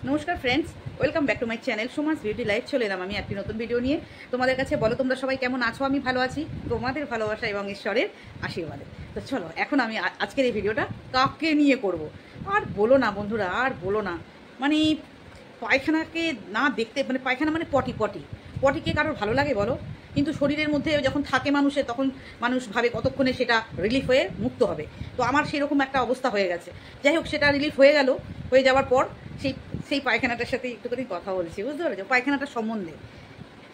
নমস্কার friends, welcome back to my channel Suma's beauty life. চলে এলাম আমি একটি নতুন ভিডিও নিয়ে তোমাদের কাছে। বলো তোমরা সবাই কেমন আছো? আমি ভালো আছি, তোমাদের ভালোবাসা এবং ঈশ্বরের আশীর্বাদে। তো চলো, এখন আমি আজকের এই ভিডিওটা কাকে নিয়ে করব। আর বলো না বন্ধুরা, আর বলো না, মানে পায়খানাকে না দেখতে, মানে পায়খানা মানে পটি পটি পটিকে কারোর ভালো লাগে বলো? কিন্তু শরীরের মধ্যে যখন থাকে মানুষের, তখন মানুষ ভাবে কতক্ষণে সেটা রিলিফ হয়ে মুক্ত হবে। তো আমার সেরকম একটা অবস্থা হয়ে গেছে। যাই হোক, সেটা রিলিফ হয়ে গেল। হয়ে যাওয়ার পর সেই পায়খানাটার সাথে একটুখানি কথা বলছি, বুঝতে পেরেছো? পায়খানাটার সম্বন্ধে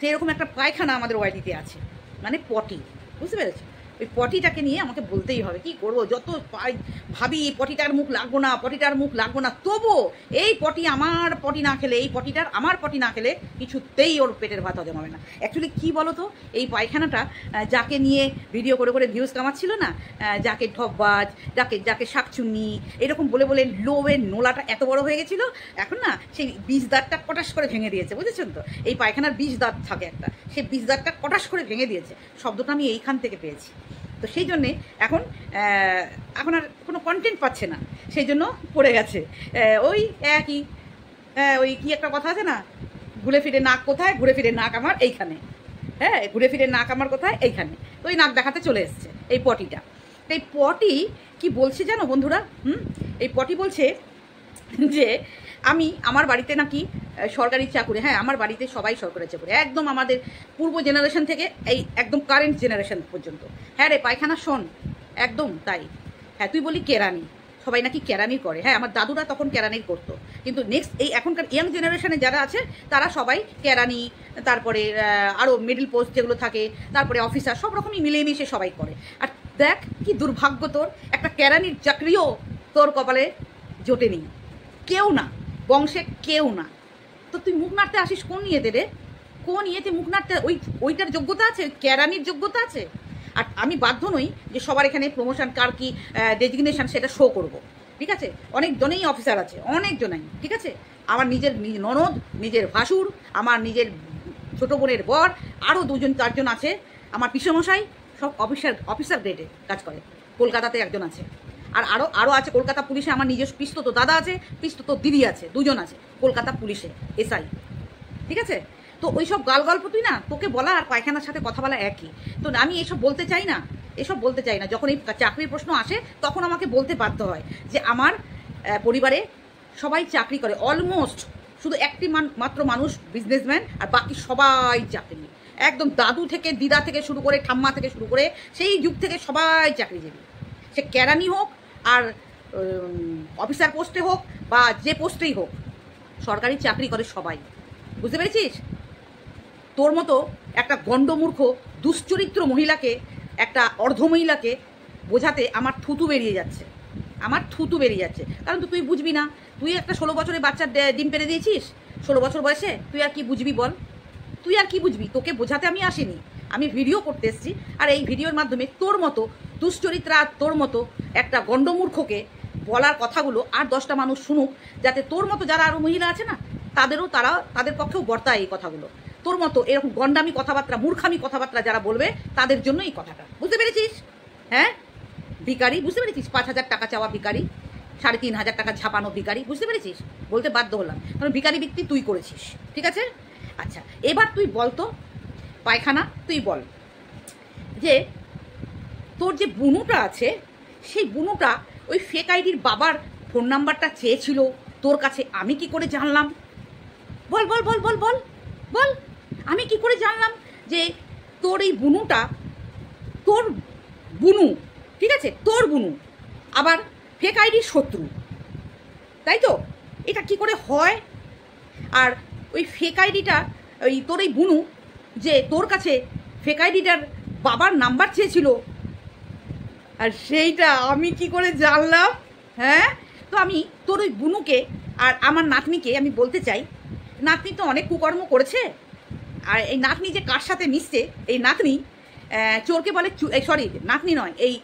সেরকম একটা পায়খানা আমাদের ওয়াইটিতে আছে, মানে পটি, বুঝতে পেরেছো? ওই পটিটাকে নিয়ে আমাকে বলতেই হবে। কি করবো, যত ভাবি পটিটার মুখ লাগবো না, পটিটার মুখ লাগবো না, তবু এই পটি আমার পটি না খেলে, এই পটিটার আমার পটি না খেলে কিছুতেই ওর পেটের ভাত হজম হবে না। অ্যাকচুয়ালি কী বলো তো, এই পায়খানাটা যাকে নিয়ে ভিডিও করে করে ভিউজ কামাচ্ছিল না, যাকে ঢপবাজ, যাকে শাকচুন্নি এরকম বলে বলে লোভের নোলাটা এত বড় হয়ে গেছিলো, এখন না সেই বীজ দাঁতটা কটাস করে ভেঙে দিয়েছে, বুঝেছেন তো? এই পায়খানার বীজ দাঁত থাকে একটা, সেই বীজ দাঁতটা কটাস করে ভেঙে দিয়েছে। শব্দটা আমি এইখান থেকে পেয়েছি। তো সেই জন্যে এখন আর কোনো কন্টেন্ট পাচ্ছে না, সেই জন্য পড়ে গেছে ওই একই, ওই কি একটা কথা আছে না, ঘুরে ফিরে নাক কোথায়, ঘুরে ফিরে নাক আমার এইখানে। হ্যাঁ, ঘুরে ফিরে নাক আমার কোথায়, এইখানে। তো ওই নাক দেখাতে চলে এসছে এই পটিটা। এই পটি কি বলছে জানো বন্ধুরা? এই পটি বলছে যে আমার বাড়িতে নাকি সরকারি চাকুরি। হ্যাঁ, আমার বাড়িতে সবাই সরকারি চাকুরি, একদম আমাদের পূর্ব জেনারেশন থেকে এই একদম কারেন্ট জেনারেশন পর্যন্ত। হ্যাঁ রে পায়খানা, শোন, একদম তাই। হ্যাঁ, তুই বলি কেরানি, সবাই নাকি কেরানি করে। হ্যাঁ, আমার দাদুরা তখন কেরানির করতো, কিন্তু নেক্সট এই এখনকার ইয়াং জেনারেশনে যারা আছে তারা সবাই কেরানি, তারপরে আরও মিডল পোস্ট যেগুলো থাকে, তারপরে অফিসার, সব রকমই মিলেমিশে সবাই করে। আর দেখ কি দুর্ভাগ্য তোর, একটা কেরানির চাকরিও তোর কপালে জোটেনি, কেউ না, বংশে কেউ না। তো তুই মুখ নাড়তে আসিস কোন ইয়েতে রে? কোন ইয়েতে মুখ নাড়তে? ওইটার যোগ্যতা আছে, ক্যারানির যোগ্যতা আছে? আর আমি বাধ্য নই যে সবার এখানে প্রমোশন কার কি ডেজিগনেশন সেটা শো করব, ঠিক আছে? অনেকজনেই অফিসার আছে, অনেকজনেই, ঠিক আছে? আমার নিজের ননদ, নিজের ভাসুর, আমার নিজের ছোটো বোনের বর, আরও 2-4জন আছে আমার পিসমশাই, সব অফিসার গ্রেডে কাজ করে। কলকাতাতে একজন আছে, আর আরও আছে কলকাতা পুলিশে। আমার নিজস্ব পিস্তত দাদা আছে, পিস্তত দিদি আছে, 2জন আছে কলকাতা পুলিশে এসআই, ঠিক আছে? তো ওই সব গল্প তুই না, তোকে বলা আর পায়খানার সাথে কথা বলা একই। তো আমি এসব বলতে চাই না, যখন এই চাকরির প্রশ্ন আসে তখন আমাকে বলতে বাধ্য হয় যে আমার পরিবারে সবাই চাকরি করে, অলমোস্ট শুধু একটি মাত্র মানুষ বিজনেসম্যান, আর বাকি সবাই চাকরি। একদম দাদু থেকে, দিদা থেকে শুরু করে, ঠাম্মা থেকে শুরু করে, সেই যুগ থেকে সবাই চাকরিজীবী। সে কেরানি হোক আর অফিসার পোস্টে হোক বা যে পোস্টেই হোক, সরকারি চাকরি করে সবাই, বুঝতে পেরেছিস? তোর মতো একটা গণ্ডমূর্খ দুশ্চরিত্র মহিলাকে, একটা অর্ধমহিলাকে বোঝাতে আমার থুতু বেরিয়ে যাচ্ছে, কারণ তুই বুঝবি না। তুই একটা 16 বছরের বাচ্চার ডিম পেড়ে দিয়েছিস 16 বছর বয়সে, তুই আর কি বুঝবি বল? তুই আর কি বুঝবি? তোকে বোঝাতে আমি আসিনি, আমি ভিডিও করতে এসেছি। আর এই ভিডিওর মাধ্যমে তোর মতো দুশ্চরিত্রা, তোর মতো একটা গণ্ডমূর্খকে বলার কথাগুলো আর 10টা মানুষ শুনুক, যাতে তোর মতো যারা আরও মহিলা আছে না, তাদের পক্ষেও বর্তায় এই কথাগুলো। তোর মতো এরকম গন্ডামি কথাবার্তা, মূর্খামি কথাবার্তা যারা বলবে, তাদের জন্য এই কথাটা, বুঝতে পেরেছিস? হ্যাঁ, ভিকারি, বুঝতে পেরেছিস? 5,000 টাকা চাওয়া ভিকারি, 3,500 টাকা ঝাপানো ভিকারি, বুঝতে পেরেছিস? বলতে বাধ্য হলাম, কারণ ভিকারি বৃত্তি তুই করেছিস, ঠিক আছে? আচ্ছা, এবার তুই বল তো পায়খানা, তুই বল যে তোর যে বুনুটা আছে, সেই বুনুটা ওই ফেক আইডির বাবার ফোন নাম্বারটা চেয়েছিল তোর কাছে, আমি কি করে জানলাম? বল বল বল বল বল বল, আমি কি করে জানলাম যে তোর এই বুনুটা, তোর বুনু, ঠিক আছে, তোর বুনু আবার ফেক আইডির শত্রু, তাই তো? এটা কি করে হয়? আর ওই ফেক আইডিটা, ওই তোর এই বুনু যে তোর কাছে ফেক আইডিটার বাবার নাম্বার চেয়েছিল, আর সেইটা আমি কি করে জানলাম? হ্যাঁ, তো আমি তোর ওই বুনুকে আর আমার নাতনিকে আমি বলতে চাই, নাতনি তো অনেক কুকর্ম করেছে। আর এই নাতনি যে কার সাথে মিশছে, এই নাতনি চোরকে বলে, সরি নাতনি নয়, এই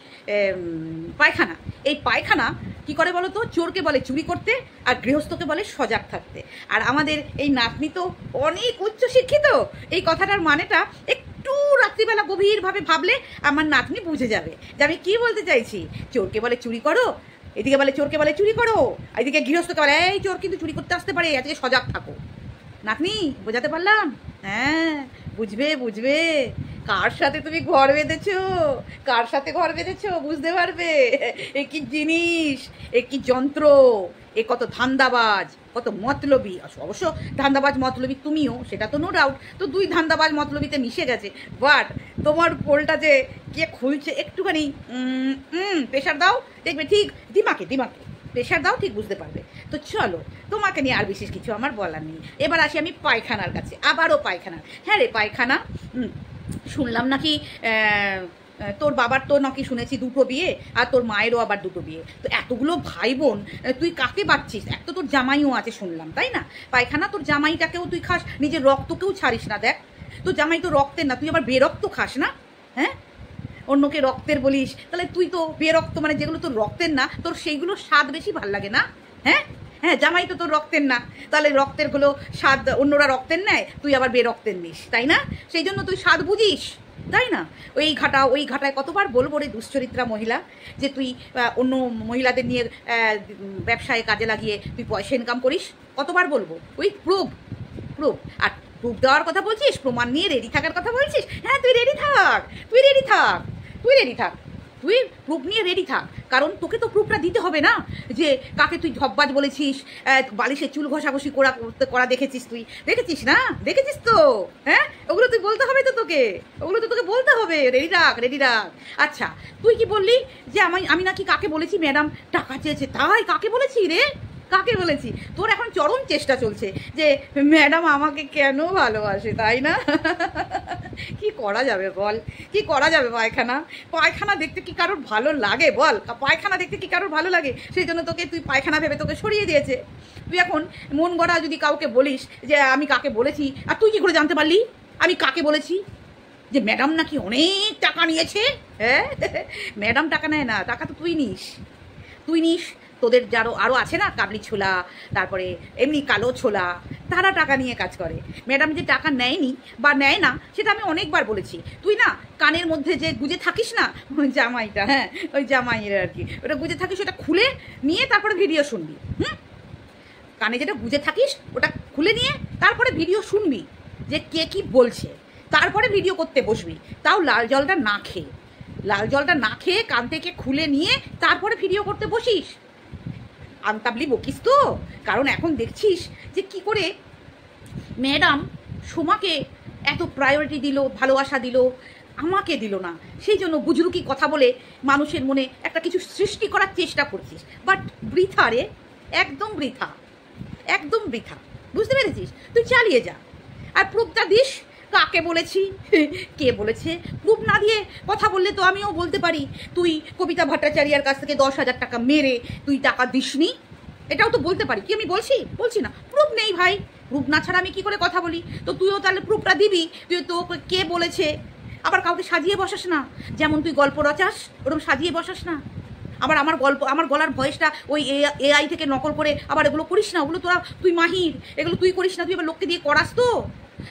পায়খানা কি করে বলো তো? চোরকে বলে চুরি করতে, আর গৃহস্থকে বলে সজাগ থাকতে। আর আমাদের এই নাতনি তো অনেক উচ্চশিক্ষিত। এই কথাটার মানেটা একটু রাত্রিবেলা গভীরভাবে ভাবলে আমার নাতনি বুঝে যাবে যে আমি কী বলতে চাইছি। চোরকে বলে চুরি করো, এদিকে বলে চোরকে বলে চুরি করো, এদিকে গৃহস্থকে বলে এই চোর কিন্তু চুরি করতে আসতে পারে, আজকে সজাগ থাকো। নাতনি বোঝাতে পারলাম? হ্যাঁ, বুঝবে বুঝবে। কার সাথে তুমি ঘর বেঁধেছো, কার সাথে ঘর বেঁধেছো বুঝতে পারবে। এ কি জিনিস, এ কি যন্ত্র, এ কত ধান্দাবাজ, কত মতলবী। অবশ্য ধান্দাবাজ মতলবী তুমিও, সেটা তো নো ডাউট। তো দুই ধান্দাবাজ মতলবীতে মিশে গেছে। বাট তোমার পোলটা যে কে খুলছে একটুখানি প্রেশার দাও, দেখবে ঠিক দিমাকে দিমাকে প্রেশার দাও, ঠিক বুঝতে পারবে। তো চলো, তোমাকে নিয়ে আর বিশেষ কিছু আমার বলার নেই। এবার আসি আমি পায়খানার কাছে, আবারও পায়খানা। হ্যাঁ রে পায়খানা, শুনলাম নাকি তোর বাবার তো নাকি শুনেছি দুটো বিয়ে, আর তোর মায়েরও আবার দুটো বিয়ে। তো এতগুলো ভাই বোন তুই কাকে বাচ্ছিস? এক তো তোর জামাইও আছে শুনলাম, তাই না? পায়খানা, তোর জামাইটাকেও তুই খাস, নিজের রক্তকেও ছাড়িস না। দেখ তোর জামাই তো রক্তের না, তুই আবার বেরক্ত খাস না। হ্যাঁ, অন্যকে রক্তের বলিস, তাহলে তুই তো বেরক্ত, মানে যেগুলো তোর রক্তের না, তোর সেইগুলো স্বাদ বেশি ভাল লাগে না? হ্যাঁ হ্যাঁ, জামাই তো তোর রক্তের না, তাহলে রক্তেরগুলো স্বাদ অন্যরা রক্তের নেয়, তুই আবার বেরক্তের নিস, তাই না? সেই জন্য তুই স্বাদ বুঝিস, তাই না? ওই ঘাটায় কতবার বলবো রে দুশ্চরিত্রা মহিলা, যে তুই অন্য মহিলাদের নিয়ে ব্যবসায় কাজে লাগিয়ে তুই পয়সা ইনকাম করিস, কতবার বলবো? ওই প্রুফ। আর প্রুফ দেওয়ার কথা বলছিস, প্রমাণ নিয়ে রেডি থাকার কথা বলছিস। হ্যাঁ তুই রেডি থাক, তুই রেডি থাক, তুই প্রুফ নিয়ে রেডি থাক। কারণ তোকে তো প্রুফটা দিতে হবে না, যে কাকে তুই ধব্বাজ বলেছিস, বালিশের চুল ঘষাঘষি করা দেখেছিস, তুই দেখেছিস না? দেখেছিস তো? হ্যাঁ, ওগুলো তুই বলতে হবে তো, ওগুলো তো তোকে বলতে হবে। রেডি রাখ। আচ্ছা, তুই কি বললি যে আমি নাকি কাকে বলেছি ম্যাডাম টাকা চেয়েছে? তাই কাকে বলেছি রে? কাকে বলেছি? তোর এখন চরম চেষ্টা চলছে যে ম্যাডাম আমাকে কেন ভালোবাসে, তাই না? কি করা যাবে বল, কি করা যাবে? পায়খানা দেখতে কি কারোর ভালো লাগে বল? পায়খানা দেখতে কি কারোর ভালো লাগে? সেই জন্য তুই পায়খানা ভেবে তোকে সরিয়ে দিয়েছে। তুই এখন মন গড়া যদি কাউকে বলিস যে আমি কাকে বলেছি, আর তুই কি করে জানতে পারলি আমি কাকে বলেছি? যে ম্যাডাম নাকি অনেক টাকা নিয়েছে। হ্যাঁ, ম্যাডাম টাকা নেয় না, টাকা তো তুই নিস। তোদের যারও আরও আছে না, কাবলি ছোলা, তারপরে এমনি কালো ছোলা, তারা টাকা নিয়ে কাজ করে। ম্যাডাম যে টাকা নেয়নি বা নেয় না, সেটা আমি অনেকবার বলেছি। তুই না কানের মধ্যে যে গুজে থাকিস না, ওই জামাইটা, হ্যাঁ ওই জামাইয়ের আর কি, ওটা গুজে থাকিস, ওটা খুলে নিয়ে তারপরে ভিডিও শুনবি। কানে যেটা গুজে থাকিস ওটা খুলে নিয়ে তারপরে ভিডিও শুনবি যে কে কি বলছে, তারপরে ভিডিও করতে বসবি। তাও লাল জলটা না খেয়ে কান থেকে খুলে নিয়ে তারপরে ভিডিও করতে বসিস। আনতাবলি বকিস তো, কারণ এখন দেখছিস যে কি করে ম্যাডাম সোমাকে এত প্রায়োরিটি দিল, ভালোবাসা দিল, আমাকে দিল না। সেই জন্য বুজরুকি কথা বলে মানুষের মনে একটা কিছু সৃষ্টি করার চেষ্টা করছিস। বাট বৃথা রে, একদম বৃথা। বুঝতে পেরেছিস? তুই চালিয়ে যা, আর প্রুফটা দিস। কাকে বলেছি, কে বলেছে, প্রুফ না দিয়ে কথা বললে তো আমিও বলতে পারি তুই কবিতা ভট্টাচার্যের কাছ থেকে 10,000 টাকা মেরে তুই টাকা দিসনি, এটাও তো বলতে পারি। কি আমি বলছি না? প্রুফ নেই ভাই, প্রুফ না ছাড়া আমি কি করে কথা বলি? তো তুইও তাহলে প্রুফটা দিবি। তুই তো কে বলেছে, আবার কাউকে সাজিয়ে বসাস না। যেমন তুই গল্প রচাস, ওরকম সাজিয়ে বসাস না। আবার আমার গলার ভয়েসটা ওই AI থেকে নকল করে আবার এগুলো করিস না। ওগুলো তুই মাহির, এগুলো তুই করিস না। তুই আবার লোককে দিয়ে করাস তো,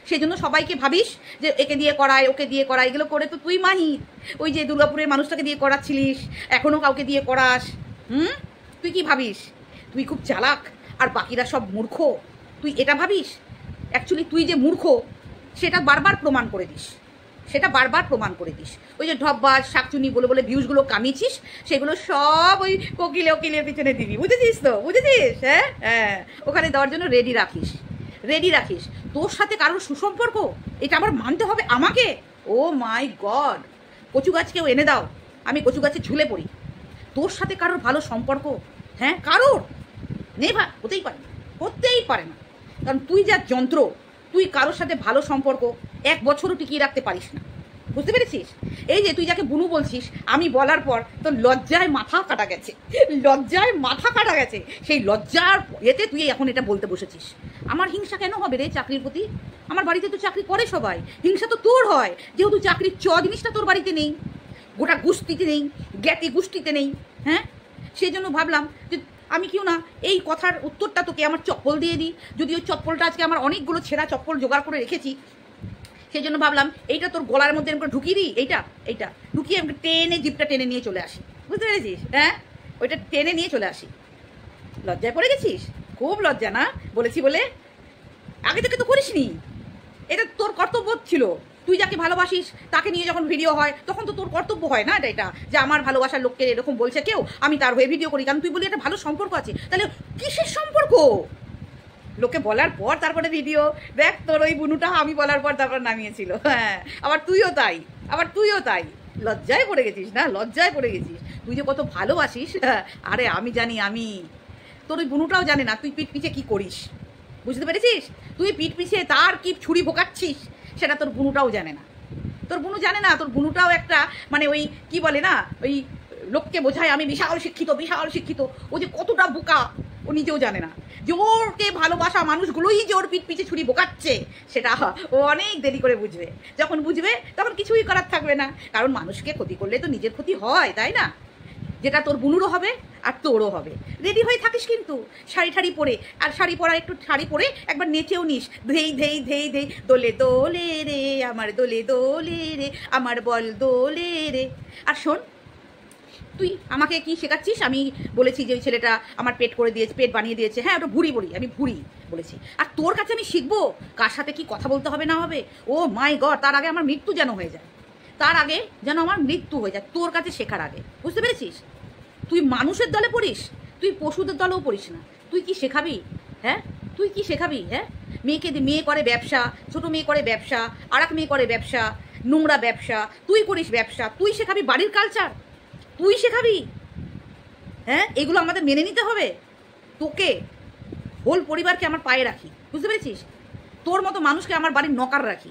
সেই জন্য সবাইকে ভাবিস যে একে দিয়ে করায়, ওকে দিয়ে করায়, এগুলো করে তো তুই মাহির। ওই যে দুর্গাপুরের মানুষটাকে দিয়ে করাচ্ছিলিস, এখনও কাউকে দিয়ে করাস। তুই কি ভাবিস তুই খুব চালাক আর বাকিরা সব মূর্খ? তুই এটা ভাবিস? অ্যাকচুয়ালি তুই যে মূর্খ সেটা বারবার প্রমাণ করে দিস। ওই যে ঢপবাজ শাকচুনি বলে ভিউজগুলো কামিয়েছিস, সেগুলো সব ওই কোকিলের পিছনে দিবি। বুঝেছিস? হ্যাঁ, ওখানে দেওয়ার জন্য রেডি রাখিস। তোর সাথে কারোর সুসম্পর্ক, এটা আবার মানতে হবে আমাকে? ও মাই গড, কচু গাছ কেউ এনে দাও, আমি কচু গাছে ঝুলে পড়ি। তোর সাথে কারোর ভালো সম্পর্ক, হ্যাঁ কারোর নেই ভাই, হতেই পারে না। কারণ তুই যা যন্ত্র, তুই কারোর সাথে ভালো সম্পর্ক 1 বছরও টিকিয়ে রাখতে পারিস না। বুঝতে পেরেছিস? এই যে তুই যাকে বুনু বলছিস, আমি বলার পর তোর লজ্জায় মাথা কাটা গেছে। সেই লজ্জার এতে তুই এখন এটা বলতে বসেছিস। আমার হিংসা কেন হবে রে চাকরির প্রতি? আমার বাড়িতে তো চাকরি করে সবাই, হিংসা তো তোর হয় যেহেতু চাকরির জিনিসটা তোর বাড়িতে নেই, গোটা গোষ্ঠীতে নেই, জ্ঞাতি গোষ্ঠীতে নেই। হ্যাঁ, সেই জন্য ভাবলাম যে আমি কেউ না এই কথার উত্তরটা তোকে আমার চপ্পল দিয়ে দিই। যদি ওই চপ্পলটা আজকে আমার অনেকগুলো ছেঁড়া চপ্পল জোগাড় করে রেখেছি, সেই জন্য ভাবলাম এইটা তোর গলার মধ্যে এরকম ঢুকিয়ে দিই, এইটা ঢুকিয়ে আমাকে জিপটা টেনে নিয়ে চলে আসি। বুঝতে পেরেছিস? হ্যাঁ, ওইটা টেনে নিয়ে চলে আসি। লজ্জায় পড়ে গেছিস? খুব লজ্জা না? বলেছি বলে আগে থেকে তো করিসনি। এটা তোর কর্তব্য ছিল। তুই যাকে ভালোবাসিস তাকে নিয়ে যখন ভিডিও হয় তখন তো তোর কর্তব্য হয় না এটা যে আমার ভালোবাসার লোককে এরকম বলছে কেউ, আমি তার হয়ে ভিডিও করি। কারণ তুই বলি একটা ভালো সম্পর্ক আছে, তাহলে কিসের সম্পর্ক? লোকে বলার পর তারপরে ভিডিও দেখ, তোর ওই বুনুটা আমি বলার পর তারপর নামিয়েছিল। হ্যাঁ, আবার তুইও তাই। লজ্জায় পড়ে গেছিস না? লজ্জায় পড়ে গেছিস। তুই যে কত ভালোবাসিস, আরে আমি জানি। তোর ওই বুনুটাও জানে না তুই পিঠ পিছে কি করিস। বুঝতে পেরেছিস? তুই পিঠ পিছে তার কি ছুরি ভোকাচ্ছিস সেটা তোর বুনুটাও জানে না। তোর বুনুটাও একটা মানে ওই কি বলে না, ওই লোককে বোঝায় আমি বিশাল শিক্ষিত। ও যে কতটা বোকা ও নিজেও জানে না। যে ওরকে ভালোবাসা মানুষগুলোই যে ওর পিঠ পিছে ছুরি বোকাচ্ছে সেটা ও অনেক দেরি করে বুঝবে। যখন বুঝবে তখন কিছুই করার থাকবে না। কারণ মানুষকে ক্ষতি করলে তো নিজের ক্ষতি হয়, তাই না? যেটা তোর বুনুরও হবে আর তোরও হবে। রেডি হয়ে থাকিস কিন্তু শাড়ি পরে, আর শাড়ি পরে একবার নেচেও নিস, ধেই দোলে দোলে রে আমার দোলে রে আমার বল দোলে রে। আর শোন, তুই আমাকে কি শেখাচ্ছিস? আমি বলেছি যে ওই ছেলেটা আমার পেট বানিয়ে দিয়েছে। হ্যাঁ, ওটা ভুড়ি আমি ভুড়ি বলেছি। আর তোর কাছে আমি শিখবো কার সাথে কি কথা বলতে হবে না হবে। ও মাই গড, তার আগে আমার মৃত্যু যেন হয়ে যায়। তোর কাছে শেখার আগে। বুঝতে পেরেছিস? তুই মানুষের দলে পড়িস, তুই পশুদের দলেও পড়িস না। তুই কি শেখাবি? হ্যাঁ, মেয়ে করে ব্যবসা, ছোট মেয়ে করে ব্যবসা, আর এক মেয়ে করে ব্যবসা, নোংরা ব্যবসা। তুই করিস ব্যবসা, তুই শেখাবি বাড়ির কালচার? তুই শেখাবি? হ্যাঁ, এগুলো আমাদের মেনে নিতে হবে। তোকে হোল পরিবারকে আমার পায়ে রাখি। বুঝতে পেরেছিস? তোর মতো মানুষকে আমার বাড়ির নকার রাখি,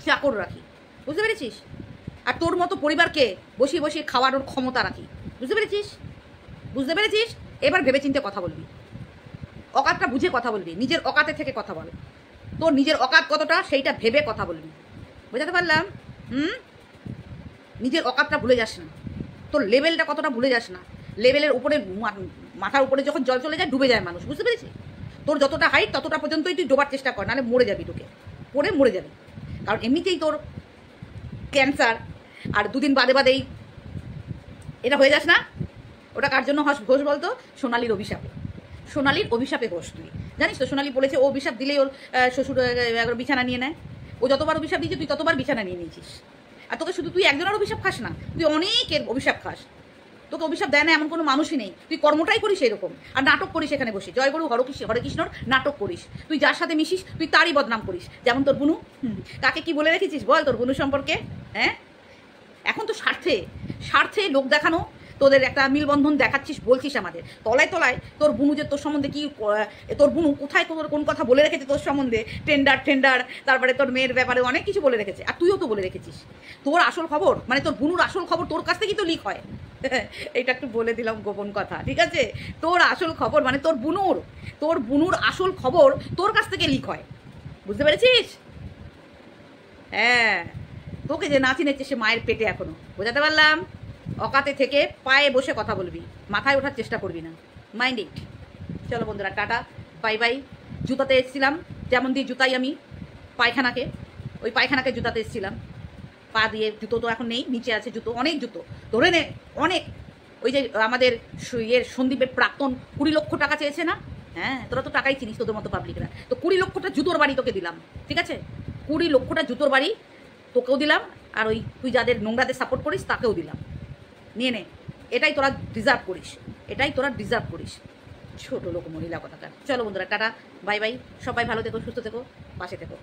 চাকর রাখি। বুঝতে পেরেছিস? আর তোর মতো পরিবারকে বসিয়ে খাওয়ানোর ক্ষমতা রাখি। বুঝতে পেরেছিস? এবার ভেবেচিন্তে কথা বলবি, অকাতটা বুঝে কথা বলবি, নিজের অকাতে থেকে কথা বল। তোর নিজের অকাত কতটা সেইটা ভেবে কথা বলবি। বোঝাতে পারলাম? নিজের অকাতটা ভুলে যাস না, তোর লেভেলটা কতটা ভুলে যাস না। লেভেলের উপরে, মাথার উপরে যখন জল চলে যায় ডুবে যায় মানুষ। বুঝতে পেরেছিস? তোর যতটা হাইট ততটা পর্যন্তই তুই ডোবার চেষ্টা কর, নাহলে মরে যাবি, তোকে পড়ে মরে যাবি। কারণ এমনিতেই তোর ক্যান্সার, আর দুদিন বাদেই এটা হয়ে যাস না। ওটা কার জন্য ঘোষ বলতো? সোনালির অভিশাপে ঘোষ। তুই জানিস তো সোনালি বলেছে ও অভিশাপ দিলেই ওর শ্বশুর বিছানা নিয়ে নেয়। ও যতবার অভিশাপ দিয়েছে তুই ততবার বিছানা নিয়ে নিয়েছিস। আর তোকে শুধু তুই একজনের অভিশাপ খাস না, তুই অনেকের অভিশাপ খাস। তোকে অভিশাপ দেয় না এমন কোনো মানুষই নেই। তুই কর্মটাই করিস এরকম, আর নাটক করিস এখানে বসে। জয়গুরু হরে কৃষ্ণর নাটক করিস। তুই যার সাথে মিশিস তুই তারই বদনাম করিস। যেমন তোর বুনু, কাকে কি বলে রেখেছিস বল তোর বুনু সম্পর্কে? হ্যাঁ, এখন তো স্বার্থে লোক দেখানো, তোদের একটা মিলবন্ধন দেখাচ্ছিস, বলছিস আমাদের তলায় তোর বুনু যে তোর সম্বন্ধে কি, তোর বুনু কোথায় তোর কোন কথা বলে রেখেছে তোর সম্বন্ধে, টেন্ডার, তারপরে তোর মেয়ের ব্যাপারে অনেক কিছু বলে রেখেছে। আর তুইও তো বলে রেখেছিস। তোর আসল খবর মানে তোর বুনুর আসল খবর তোর কাছ থেকেই তো লিক হয়। এটা একটু বলে দিলাম গোপন কথা, ঠিক আছে? তোর আসল খবর মানে তোর বুনুর আসল খবর তোর কাছ থেকে লিক হয়। বুঝতে পেরেছিস? হ্যাঁ, তোকে যে না চিনেছে সে মায়ের পেটে এখনো। বোঝাতে পারলাম? অকাতে থেকে পায়ে বসে কথা বলবি, মাথায় ওঠার চেষ্টা করবি না। Mind it. চলো বন্ধুরা, টাটা, বাই। জুতাতে এসেছিলাম, যেমন দিয়ে জুতাই আমি ওই পায়খানাকে জুতাতে এসেছিলাম। পা দিয়ে জুতো তো এখন নেই, নিচে আছে জুতো, অনেক জুতো ধরে নে, অনেক। ওই যে আমাদের সন্দীপের প্রাক্তন 20 লক্ষ টাকা চেয়েছে না? হ্যাঁ, তোরা তো টাকাই চিনিস, তোদের মতো পাবলিকরা। তো 20 লক্ষটা জুতোর বাড়ি তোকে দিলাম, ঠিক আছে? 20 লক্ষটা জুতোর বাড়ি তোকেও দিলাম, আর ওই তুই যাদের নোংরাতে সাপোর্ট করিস তাকেও দিলাম। নিয়ে নে, এটাই তোরা ডিজার্ভ করিস। ছোট লোক মহিলা কথাটা। চলো বন্ধুরা, টাটা, বাই। সবাই ভালো থেকো, সুস্থ থেকো, পাশে থেকো।